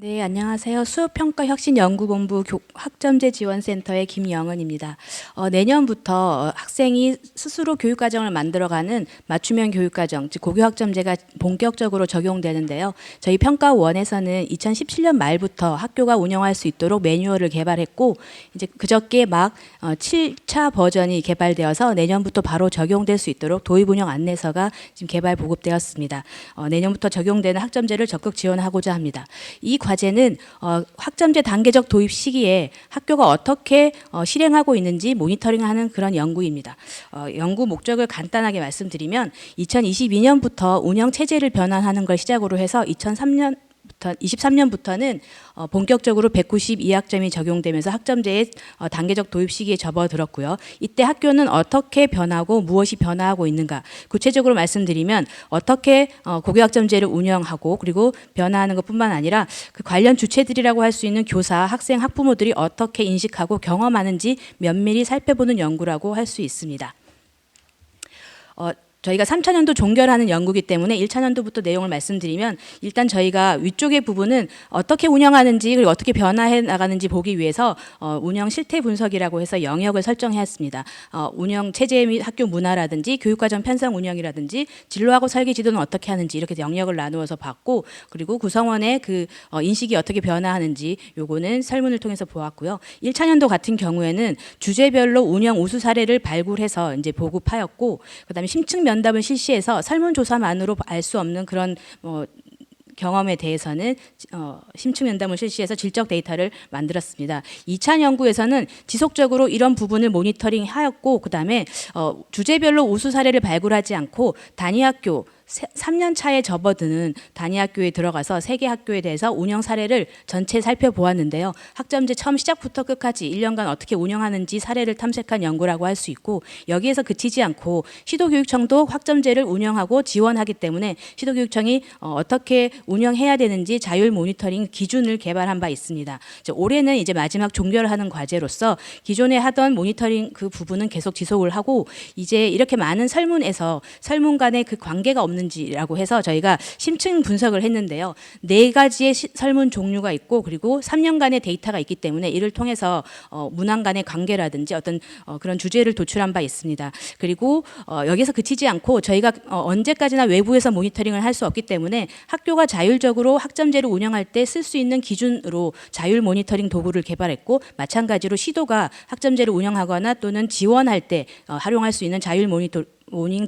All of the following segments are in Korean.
네, 안녕하세요. 수업평가혁신연구본부 학점제지원센터의 김영은입니다. 내년부터 학생이 스스로 교육과정을 만들어가는 맞춤형 교육과정, 즉 고교학점제가 본격적으로 적용되는데요. 저희 평가원에서는 2017년 말부터 학교가 운영할 수 있도록 매뉴얼을 개발했고, 이제 그저께 막 7차 버전이 개발되어서 내년부터 바로 적용될 수 있도록 도입 운영 안내서가 지금 개발 보급되었습니다. 내년부터 적용되는 학점제를 적극 지원하고자 합니다. 이 과제는 학점제 단계적 도입 시기에 학교가 어떻게 실행하고 있는지 모니터링하는 그런 연구입니다. 연구 목적을 간단하게 말씀드리면 2022년부터 운영 체제를 변환하는 걸 시작으로 해서 23년부터는 본격적으로 192학점이 적용되면서 학점제의 단계적 도입 시기에 접어들었고요. 이때 학교는 어떻게 변하고 무엇이 변화하고 있는가, 구체적으로 말씀드리면 어떻게 고교학점제를 운영하고 그리고 변화하는 것뿐만 아니라 그 관련 주체들이라고 할 수 있는 교사, 학생, 학부모들이 어떻게 인식하고 경험하는지 면밀히 살펴보는 연구라고 할 수 있습니다. 저희가 3차년도 종결하는 연구이기 때문에 1차년도부터 내용을 말씀드리면, 일단 저희가 위쪽의 부분은 어떻게 운영하는지 그리고 어떻게 변화해 나가는지 보기 위해서 운영 실태 분석이라고 해서 영역을 설정했습니다. 운영 체제 및 학교 문화라든지 교육과정 편성 운영이라든지 진로하고 설계 지도는 어떻게 하는지 이렇게 영역을 나누어서 봤고, 그리고 구성원의 그 인식이 어떻게 변화하는지 요거는 설문을 통해서 보았고요. 1차년도 같은 경우에는 주제별로 운영 우수 사례를 발굴해서 이제 보급하였고, 그다음에 심층 면담을 실시해서 설문조사만으로 알 수 없는 그런 경험에 대해서는 심층 면담을 실시해서 질적 데이터를 만들었습니다. 2차 연구에서는 지속적으로 이런 부분을 모니터링하였고, 그다음에 주제별로 우수 사례를 발굴하지 않고 단위 학교 3년 차에 접어드는 단위 학교에 들어가서 3개 학교에 대해서 운영 사례를 전체 살펴보았는데요. 학점제 처음 시작부터 끝까지 1년간 어떻게 운영하는지 사례를 탐색한 연구라고 할 수 있고, 여기에서 그치지 않고 시도교육청도 학점제를 운영하고 지원하기 때문에 시도교육청이 어떻게 운영해야 되는지 자율 모니터링 기준을 개발한 바 있습니다. 올해는 이제 마지막 종결하는 과제로서 기존에 하던 모니터링 그 부분은 계속 지속을 하고, 이제 이렇게 많은 설문에서 설문 간의 그 관계가 없는지라고 해서 저희가 심층 분석을 했는데요. 4가지의 설문 종류가 있고, 그리고 3년간의 데이터가 있기 때문에 이를 통해서 문항 간의 관계라든지 어떤 그런 주제를 도출한 바 있습니다. 그리고 여기서 그치지 않고 저희가 언제까지나 외부에서 모니터링을 할 수 없기 때문에 학교가 자율적으로 학점제를 운영할 때 쓸 수 있는 기준으로 자율 모니터링 도구를 개발했고, 마찬가지로 시도가 학점제를 운영하거나 또는 지원할 때 활용할 수 있는 자율 모니터링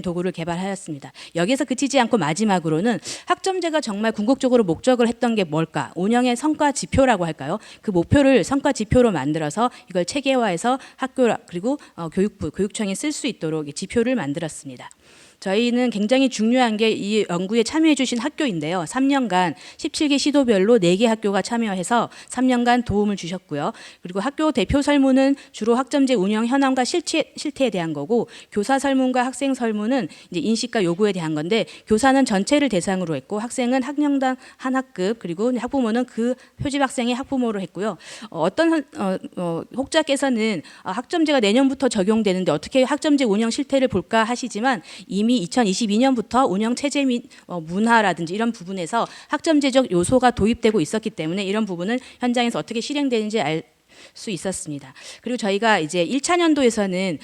도구를 개발하였습니다. 여기서 그치지 않고 마지막으로는 학점제가 정말 궁극적으로 목적을 했던 게 뭘까? 운영의 성과 지표라고 할까요? 그 목표를 성과 지표로 만들어서 이걸 체계화해서 학교 그리고 교육부, 교육청이 쓸 수 있도록 지표를 만들었습니다. 저희는 굉장히 중요한 게 이 연구에 참여해 주신 학교인데요. 3년간 17개 시도별로 4개 학교가 참여해서 3년간 도움을 주셨고요. 그리고 학교 대표 설문은 주로 학점제 운영 현황과 실태에 대한 거고, 교사 설문과 학생 설문은 이제 인식과 요구에 대한 건데, 교사는 전체를 대상으로 했고 학생은 학년당 한 학급, 그리고 학부모는 그 표집 학생의 학부모로 했고요. 어떤 혹자께서는 학점제가 내년부터 적용되는데 어떻게 학점제 운영 실태를 볼까 하시지만, 이미 2022년부터 운영 체제 및 문화라든지 이런 부분에서 학점제적 요소가 도입되고 있었기 때문에 이런 부분은 현장에서 어떻게 실행되는지 알 수 있었습니다. 그리고 저희가 이제 1차년도에서는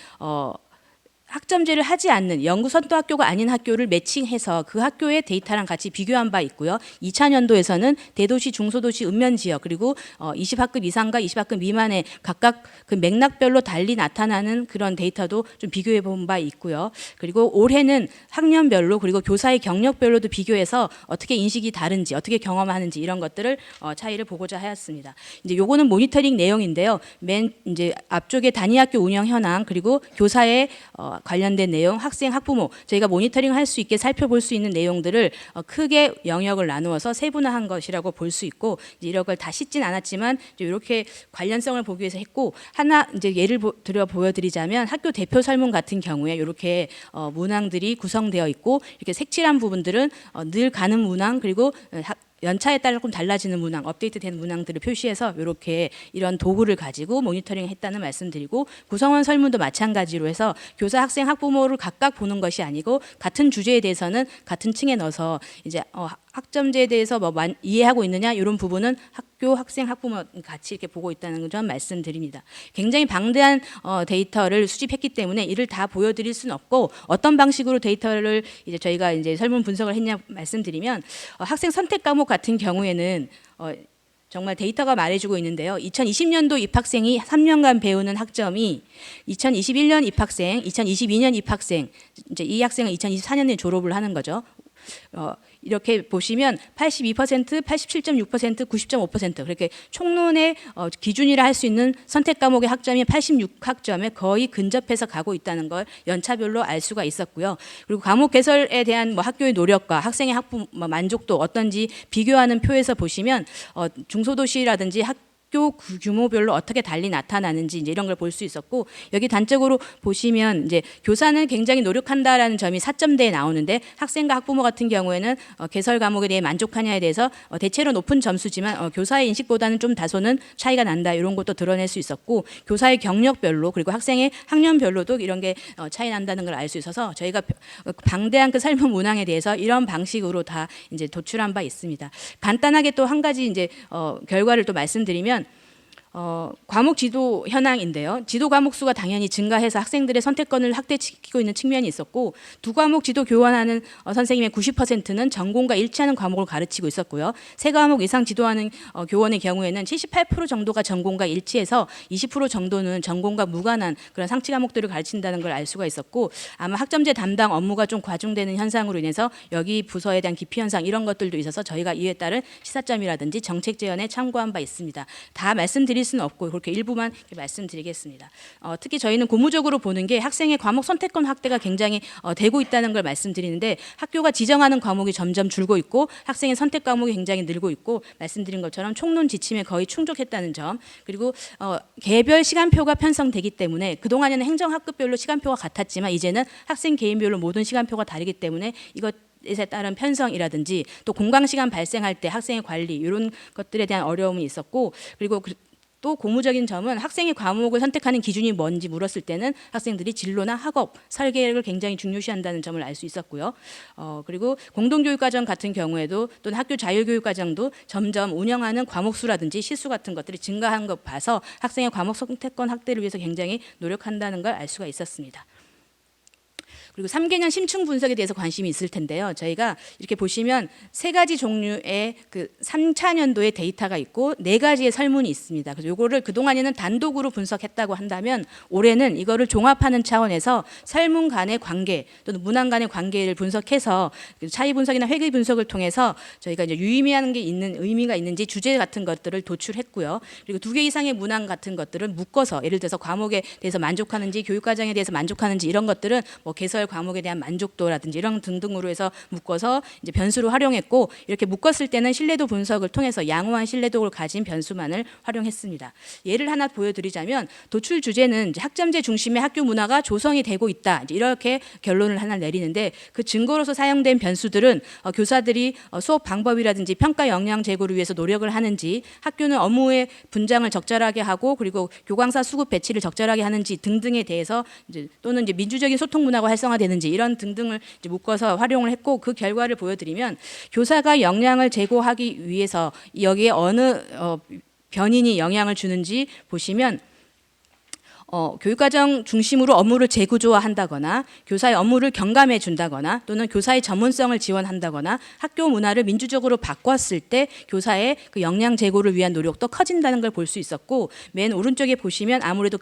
학점제를 하지 않는 연구선도 학교가 아닌 학교를 매칭해서 그 학교의 데이터랑 같이 비교한 바 있고요. 2차년도에서는 대도시, 중소도시, 읍면지역, 그리고 20학급 이상과 20학급 미만의 각각 그 맥락별로 달리 나타나는 그런 데이터도 좀 비교해 본 바 있고요. 그리고 올해는 학년별로 그리고 교사의 경력별로도 비교해서 어떻게 인식이 다른지, 어떻게 경험하는지 이런 것들을 차이를 보고자 하였습니다. 이제 요거는 모니터링 내용인데요. 맨 이제 앞쪽에 단위 학교 운영 현황, 그리고 교사의 관련된 내용, 학생, 학부모, 저희가 모니터링 할 수 있게 살펴볼 수 있는 내용들을 크게 영역을 나누어서 세분화한 것이라고 볼 수 있고, 이제 이런 걸 다 씻진 않았지만 이렇게 관련성을 보기 위해서 했고, 하나 이제 예를 들어 보여드리자면 학교 대표 설문 같은 경우에 이렇게 문항들이 구성되어 있고, 이렇게 색칠한 부분들은 늘 가는 문항, 그리고 연차에 따라 조금 달라지는 문항, 업데이트된 문항들을 표시해서 이렇게 이런 도구를 가지고 모니터링했다는 말씀드리고, 구성원 설문도 마찬가지로 해서 교사, 학생, 학부모를 각각 보는 것이 아니고 같은 주제에 대해서는 같은 층에 넣어서 이제 학점제에 대해서 이해하고 있느냐 이런 부분은 학교, 학생, 학부모 같이 이렇게 보고 있다는 점 말씀드립니다. 굉장히 방대한 데이터를 수집했기 때문에 이를 다 보여드릴 수는 없고 어떤 방식으로 데이터를 이제 저희가 이제 설문 분석을 했냐 말씀드리면 학생 선택 과목 같은 경우에는 정말 데이터가 말해주고 있는데요. 2020년도 입학생이 3년간 배우는 학점이 2021년 입학생, 2022년 입학생, 이제 이 학생은 2024년에 졸업을 하는 거죠. 이렇게 보시면 82%, 87.6%, 90.5% 그렇게 총론의 기준이라 할 수 있는 선택 과목의 학점이 86학점에 거의 근접해서 가고 있다는 걸 연차별로 알 수가 있었고요. 그리고 과목 개설에 대한 학교의 노력과 학생의 학부 만족도 어떤지 비교하는 표에서 보시면 중소도시라든지 학교 규모별로 어떻게 달리 나타나는지 이제 이런 걸 볼 수 있었고 여기 단적으로 보시면 이제 교사는 굉장히 노력한다라는 점이 4점대에 나오는데 학생과 학부모 같은 경우에는 개설 과목에 대해 만족하냐에 대해서 대체로 높은 점수지만 교사의 인식보다는 좀 다소는 차이가 난다 이런 것도 드러낼 수 있었고 교사의 경력별로 그리고 학생의 학년별로도 이런 게 차이 난다는 걸 알 수 있어서 저희가 방대한 그 설문 문항에 대해서 이런 방식으로 다 이제 도출한 바 있습니다. 간단하게 또 한 가지 이제 결과를 또 말씀드리면. 과목 지도 현황인데요. 지도 과목 수가 당연히 증가해서 학생들의 선택권을 확대시키고 있는 측면이 있었고 두 과목 지도 교환하는 선생님의 90%는 전공과 일치하는 과목을 가르치고 있었고요. 세 과목 이상 지도하는 교원의 경우에는 78% 정도가 전공과 일치해서 20% 정도는 전공과 무관한 그런 상치 과목들을 가르친다는 걸 알 수가 있었고 아마 학점제 담당 업무가 좀 과중되는 현상으로 인해서 여기 부서에 대한 기피 현상 이런 것들도 있어서 저희가 이에 따른 시사점이라든지 정책 제언에 참고한 바 있습니다. 다 말씀드릴 수는 없고 그렇게 일부만 말씀드리겠습니다. 특히 저희는 고무적으로 보는 게 학생의 과목 선택권 확대가 굉장히 되고 있다는 걸 말씀드리는데 학교가 지정하는 과목이 점점 줄고 있고 학생의 선택 과목이 굉장히 늘고 있고 말씀드린 것처럼 총론 지침에 거의 충족했다는 점 그리고 개별 시간표가 편성되기 때문에 그동안에는 행정학급별로 시간표가 같았지만 이제는 학생 개인별로 모든 시간표가 다르기 때문에 이것 에 따른 편성이라든지 또 공강 시간 발생할 때 학생의 관리 이런 것들에 대한 어려움이 있었고 그리고 또 고무적인 점은 학생의 과목을 선택하는 기준이 뭔지 물었을 때는 학생들이 진로나 학업, 설계를 굉장히 중요시한다는 점을 알 수 있었고요. 그리고 공동교육과정 같은 경우에도 또는 학교 자율교육과정도 점점 운영하는 과목 수라든지 시수 같은 것들이 증가한 것 봐서 학생의 과목 선택권 확대를 위해서 굉장히 노력한다는 걸 알 수가 있었습니다. 그리고 3개년 심층 분석에 대해서 관심이 있을 텐데요. 저희가 이렇게 보시면 세 가지 종류의 그 3차 년도의 데이터가 있고 네 가지의 설문이 있습니다. 그래서 이거를 그동안에는 단독으로 분석했다고 한다면 올해는 이거를 종합하는 차원에서 설문 간의 관계 또는 문항 간의 관계를 분석해서 차이 분석이나 회귀 분석을 통해서 저희가 이제 유의미한 게 있는 의미가 있는지 주제 같은 것들을 도출했고요. 그리고 2개 이상의 문항 같은 것들은 묶어서 예를 들어서 과목에 대해서 만족하는지 교육과정에 대해서 만족하는지 이런 것들은 개설 과목에 대한 만족도라든지 이런 등등으로 해서 묶어서 이제 변수로 활용했고 이렇게 묶었을 때는 신뢰도 분석을 통해서 양호한 신뢰도를 가진 변수만을 활용했습니다. 예를 하나 보여드리자면 도출 주제는 이제 학점제 중심의 학교 문화가 조성이 되고 있다 이렇게 결론을 하나 내리는데 그 증거로서 사용된 변수들은 교사들이 수업 방법이라든지 평가 역량 제고를 위해서 노력을 하는지 학교는 업무의 분장을 적절하게 하고 그리고 교광사 수급 배치를 적절하게 하는지 등등에 대해서 이제 또는 이제 민주적인 소통 문화가 활성화되는지 이런 등등을 이제 묶어서 활용을 했고 그 결과를 보여드리면 교사가 역량을 제고하기 위해서 여기에 어느 변인이 영향을 주는지 보시면 교육과정 중심으로 업무를 재구조화한다거나 교사의 업무를 경감해 준다거나 또는 교사의 전문성을 지원한다거나 학교 문화를 민주적으로 바꿨을 때 교사의 그 역량 제고를 위한 노력도 커진다는 걸 볼 수 있었고 맨 오른쪽에 보시면 아무래도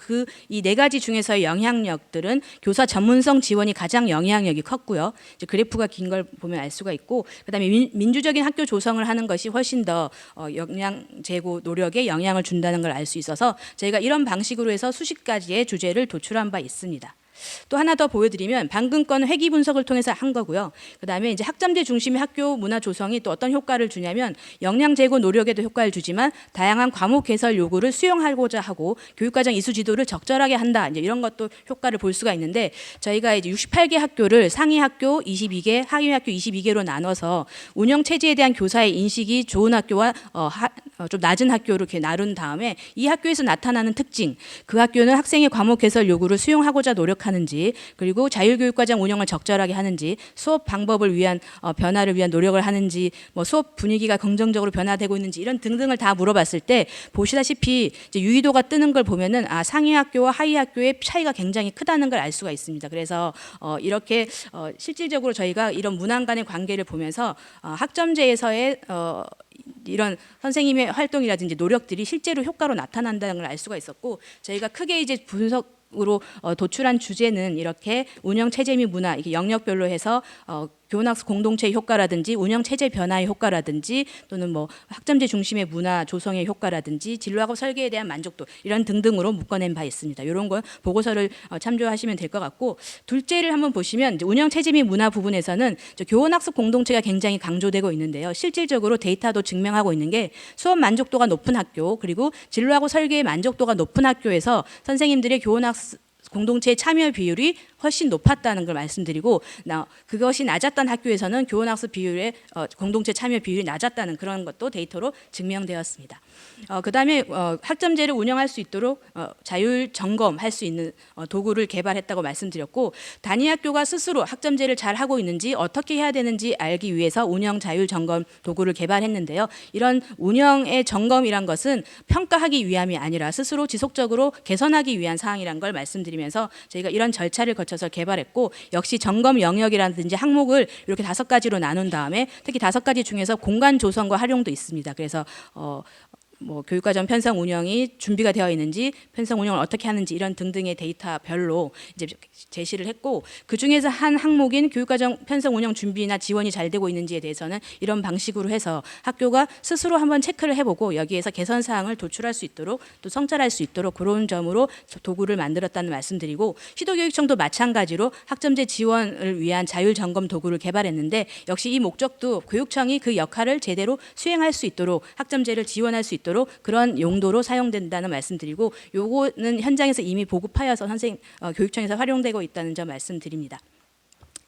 이 네 가지 중에서의 영향력들은 교사 전문성 지원이 가장 영향력이 컸고요. 이제 그래프가 긴 걸 보면 알 수가 있고 그다음에 민주적인 학교 조성을 하는 것이 훨씬 더 역량 제고 노력에 영향을 준다는 걸 알 수 있어서 저희가 이런 방식으로 해서 수십 가지의 주제를 도출한 바 있습니다. 또 하나 더 보여드리면 방금 건 회귀 분석을 통해서 한 거고요. 그다음에 이제 학점제 중심의 학교 문화 조성이 또 어떤 효과를 주냐면 역량 제고 노력에도 효과를 주지만 다양한 과목 개설 요구를 수용하고자 하고 교육과정 이수 지도를 적절하게 한다. 이제 이런 것도 효과를 볼 수가 있는데 저희가 이제 68개 학교를 상위 학교 22개, 하위 학교 22개로 나눠서 운영 체제에 대한 교사의 인식이 좋은 학교와 좀 낮은 학교로 이렇게 나눈 다음에 이 학교에서 나타나는 특징, 그 학교는 학생의 과목 개설 요구를 수용하고자 노력하는지, 그리고 자율교육과정 운영을 적절하게 하는지, 수업 방법을 위한 변화를 위한 노력을 하는지, 뭐 수업 분위기가 긍정적으로 변화되고 있는지 이런 등등을 다 물어봤을 때 보시다시피 이제 유의도가 뜨는 걸 보면은 상위 학교와 하위 학교의 차이가 굉장히 크다는 걸 알 수가 있습니다. 그래서 이렇게 실질적으로 저희가 이런 문항 간의 관계를 보면서 학점제에서의 이런 선생님의 활동이라든지 노력들이 실제로 효과로 나타난다는 걸 알 수가 있었고, 저희가 크게 이제 분석으로 도출한 주제는 이렇게 운영 체제 및 문화, 이게 영역별로 해서 교원학습 공동체의 효과라든지 운영 체제 변화의 효과라든지 또는 뭐 학점제 중심의 문화 조성의 효과라든지 진로학업 설계에 대한 만족도 이런 등등으로 묶어낸 바 있습니다. 이런 건 보고서를 참조하시면 될 것 같고, 둘째를 한번 보시면 이제 운영 체제 및 문화 부분에서는 교원학습 공동체가 굉장히 강조되고 있는데요. 실질적으로 데이터도 증명하고 있는 게 수업 만족도가 높은 학교, 그리고 진로학업 설계의 만족도가 높은 학교에서 선생님들의 교원학습 공동체의 참여 비율이 훨씬 높았다는 걸 말씀드리고, 그것이 낮았던 학교에서는 교원학습 비율의 공동체 참여 비율이 낮았다는 그런 것도 데이터로 증명되었습니다. 그다음에 학점제를 운영할 수 있도록 자율 점검할 수 있는 도구를 개발했다고 말씀드렸고, 단위 학교가 스스로 학점제를 잘 하고 있는지 어떻게 해야 되는지 알기 위해서 운영 자율 점검 도구를 개발했는데요. 이런 운영의 점검이란 것은 평가하기 위함이 아니라 스스로 지속적으로 개선하기 위한 사항이란 걸 말씀드리면서 저희가 이런 절차를 거쳐서 개발했고, 역시 점검 영역이라든지 항목을 이렇게 5가지로 나눈 다음에 특히 5가지 중에서 공간 조성과 활용도 있습니다. 그래서 뭐 교육과정 편성 운영이 준비가 되어 있는지, 편성 운영을 어떻게 하는지 이런 등등의 데이터별로 이제 제시를 했고, 그 중에서 한 항목인 교육과정 편성 운영 준비나 지원이 잘 되고 있는지에 대해서는 이런 방식으로 해서 학교가 스스로 한번 체크를 해보고 여기에서 개선 사항을 도출할 수 있도록 또 성찰할 수 있도록 그런 점으로 도구를 만들었다는 말씀드리고, 시도교육청도 마찬가지로 학점제 지원을 위한 자율 점검 도구를 개발했는데, 역시 이 목적도 교육청이 그 역할을 제대로 수행할 수 있도록 학점제를 지원할 수 있도록 그런 용도로 사용된다는 말씀드리고, 요거는 현장에서 이미 보급하여서 교육청에서 활용되고 있다는 점 말씀드립니다.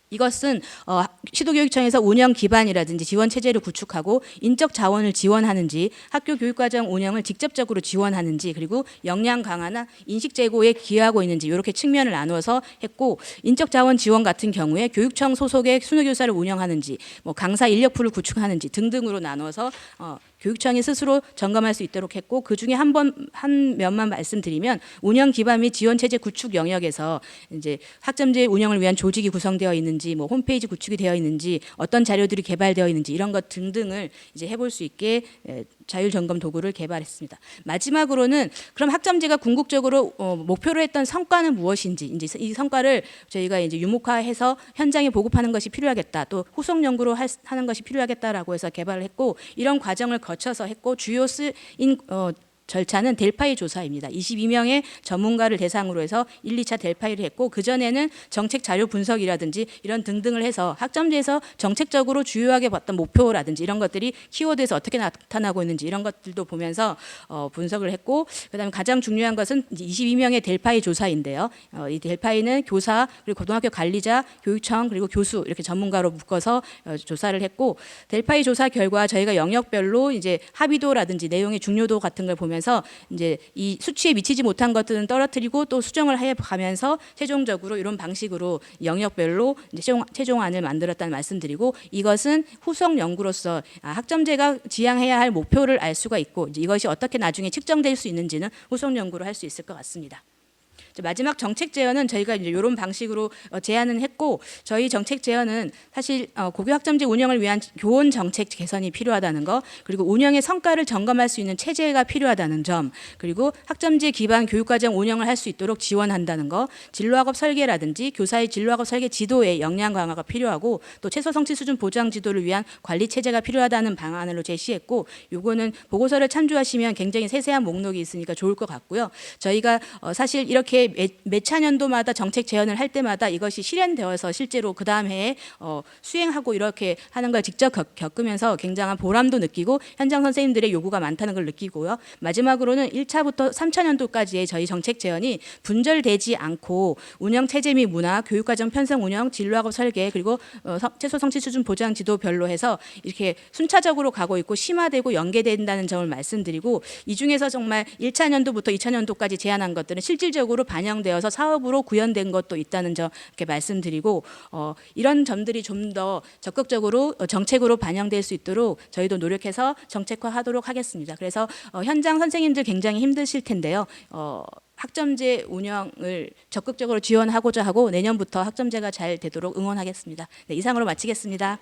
이것은 시도교육청에서 운영 기반이라든지 지원 체제를 구축하고 인적 자원을 지원하는지, 학교 교육과정 운영을 직접적으로 지원하는지, 그리고 역량 강화나 인식 제고에 기여하고 있는지 이렇게 측면을 나누어서 했고, 인적 자원 지원 같은 경우에 교육청 소속의 순회교사를 운영하는지, 뭐 강사 인력풀을 구축하는지 등등으로 나누어서 교육청이 스스로 점검할 수 있도록 했고, 그 중에 한 면만 말씀드리면 운영 기반 및 지원 체제 구축 영역에서 이제 학점제 운영을 위한 조직이 구성되어 있는지, 뭐 홈페이지 구축이 되어 있는지, 어떤 자료들이 개발되어 있는지 이런 것 등등을 이제 해볼 수 있게 자율 점검 도구를 개발했습니다. 마지막으로는 그럼 학점제가 궁극적으로 목표로 했던 성과는 무엇인지, 이제 이 성과를 저희가 이제 유목화해서 현장에 보급하는 것이 필요하겠다, 또 후속 연구로 하는 것이 필요하겠다라고 해서 개발을 했고, 이런 과정을 거쳐서 했고, 주요 쓰인 절차는 델파이 조사입니다. 22명의 전문가를 대상으로 해서 1, 2차 델파이를 했고, 그전에는 정책 자료 분석이라든지 이런 등등을 해서 학점제에서 정책적으로 주요하게 봤던 목표라든지 이런 것들이 키워드에서 어떻게 나타나고 있는지 이런 것들도 보면서 분석을 했고, 그다음에 가장 중요한 것은 22명의 델파이 조사인데요. 이 델파이는 교사, 그리고 고등학교 관리자, 교육청, 그리고 교수 이렇게 전문가로 묶어서 조사를 했고, 델파이 조사 결과 저희가 영역별로 이제 합의도라든지 내용의 중요도 같은 걸 보면 이제 이 수치에 미치지 못한 것들은 떨어뜨리고 또 수정을 해 가면서 최종적으로 이런 방식으로 영역별로 이제 최종안을 만들었다는 말씀드리고, 이것은 후속 연구로서 학점제가 지향해야 할 목표를 알 수가 있고, 이제 이것이 어떻게 나중에 측정될 수 있는지는 후속 연구로 할 수 있을 것 같습니다. 마지막 정책 제언은 저희가 이제 이런 방식으로 제안은 했고, 저희 정책 제언은 사실 고교 학점제 운영을 위한 교원 정책 개선이 필요하다는 거, 그리고 운영의 성과를 점검할 수 있는 체제가 필요하다는 점, 그리고 학점제 기반 교육과정 운영을 할 수 있도록 지원한다는 거, 진로학업 설계라든지 교사의 진로학업 설계 지도의 역량 강화가 필요하고, 또 최소 성취 수준 보장 지도를 위한 관리 체제가 필요하다는 방안으로 제시했고, 요거는 보고서를 참조하시면 굉장히 세세한 목록이 있으니까 좋을 것 같고요. 저희가 사실 이렇게 이렇게 매 차년도마다 정책 제언을 할 때마다 이것이 실현되어서 실제로 그 다음 해에 수행하고 이렇게 하는 걸 직접 겪으면서 굉장한 보람도 느끼고 현장 선생님들의 요구가 많다는 걸 느끼고요. 마지막으로는 1차부터 3차년도까지의 저희 정책 제언이 분절되지 않고 운영 체제 및 문화, 교육과정 편성 운영, 진로학업 설계 그리고 최소 성취 수준 보장 지도별로 해서 이렇게 순차적으로 가고 있고 심화되고 연계된다는 점을 말씀드리고 이 중에서 정말 1차년도부터 2차년도까지 제안한 것들은 실질적으로 반영되어서 사업으로 구현된 것도 있다는 점 이렇게 말씀드리고 이런 점들이 좀 더 적극적으로 정책으로 반영될 수 있도록 저희도 노력해서 정책화하도록 하겠습니다. 그래서 현장 선생님들 굉장히 힘드실 텐데요. 학점제 운영을 적극적으로 지원하고자 하고 내년부터 학점제가 잘 되도록 응원하겠습니다. 네, 이상으로 마치겠습니다.